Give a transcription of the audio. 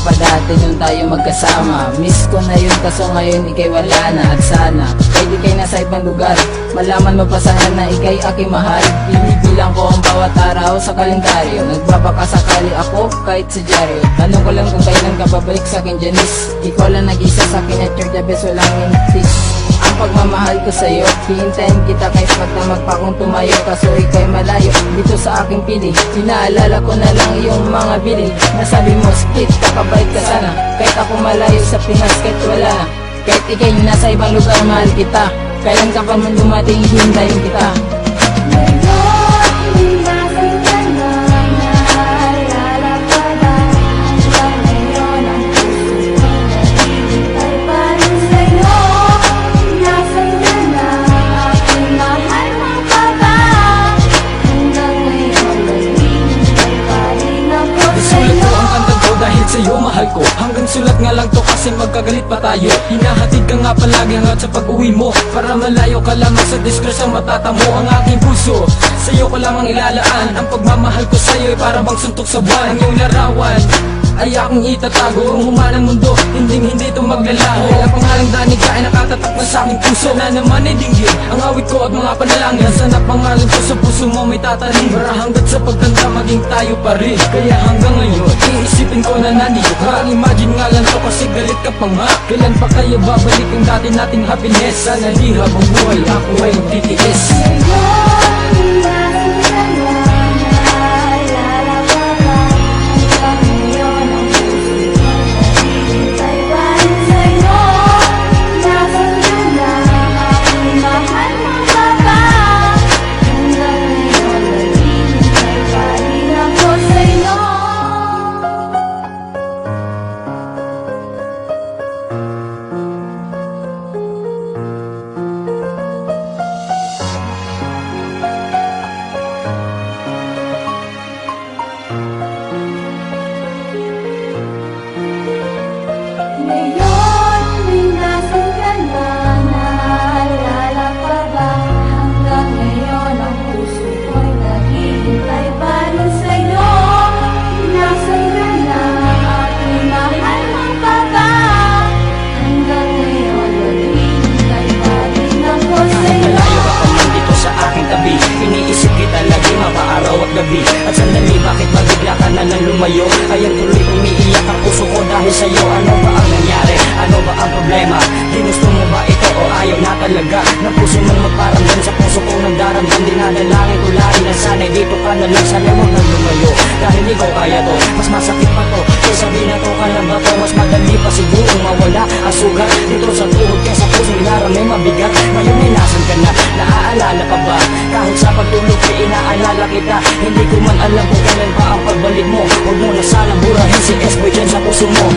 pa dati nung tayo magkasama. Miss ko na yun kaso ngayon ikay wala na. At sana kahit ikay nasa ibang lugar, malaman mo pa sana na ikay aking mahal. Binibilang ko ang bawat araw sa kalendaryo, nagbabakasakali ako kahit sa dyaryo. Tanong ko lang kung kailan ka babalik sa akin, Janice. Ikaw lang nag-isa sa akin at you're the best, walang intis. Ang pagmamahal ko sa'yo, hihintayin kita kahit magdamag pa kung tumayo. Kaso ikay malayo dito sa aking pili. Pinaalala ko na lang yung mga bili. Nasabi mo, skit, kakabait ka sana. Kahit ako malayo sa Pinas, kahit wala na. Kahit ikay nasa ibang lugar, mahal kita. Kailan ka pa man dumating, hintayin kita. Sa'yo mahal ko, hanggang sulat nga lang to kasi magkagalit pa tayo. Hinahatid ka nga palagi hanggat sa pag-uwi mo, para malayo ka lamang sa disgrasyang matatamo ang aking puso. Sa'yo ko lamang ilalaan, ang pagmamahal ko sa'yo ay para bang suntok sa buwan. Ang iyong larawan ay aking itatago, kung humanang mundo, hindi ito maglalaho. Ang pangalang danig ka ay nakatatak na sa aking puso, na naman ay dinggin ang awit ko at mga panalangin. Sana pangalan ko sa puso mo may tatanim, para hanggat sa pagtanda maging tayo pa rin. Kaya hanggang ngayon, iisipin ko na nandito ka. Imagine nga lang to kasi galit ka pa nga. Kailan pa kaya babalik ang dati nating happiness? Sana di habang buhay ako ay titiis. Ngayon, may nasan ka na, naalala pa ba? Hanggang ngayon, ang puso ko'y naghihintay pa rin sa'yo. Nasan ka na, aking mahal mong baba? Hanggang ngayon, naghihintay pa rin ako sa'yo. Malayo ka pa man dito sa aking tabi, iniisip kita lagi mapaaraw at gabi. At sandali, bakit mabigla ka na nang lumayo? Ayan tuloy umiiyak ang puso ko dahil sa'yo. Ano ba ang nangyari? Ano ba ang problema? Ginusto mo ba ito o ayaw na talaga? Ng puso mong magparamdam sa puso kong nagdaramdam. Dinadalangin ko lagi na sana'y dito ka na lang. Sana huwag nang lumayo, dahil ikaw kaya to. Mas masakit pa to, kaysa binato ka ng bato. Mas madali pa sigurong mawala ang sugat dito sa tuhod kaysa pusong inaramay mabigat. Ngayon ay nasan ka na? Naaalala ka ba? Kahit sa pagtulog ay inaalala kita. Hindi ko man alam kung kailan pa ang pagbalik mo. Huwag mo na sanang burahin si S-Boy dyan sa puso mo.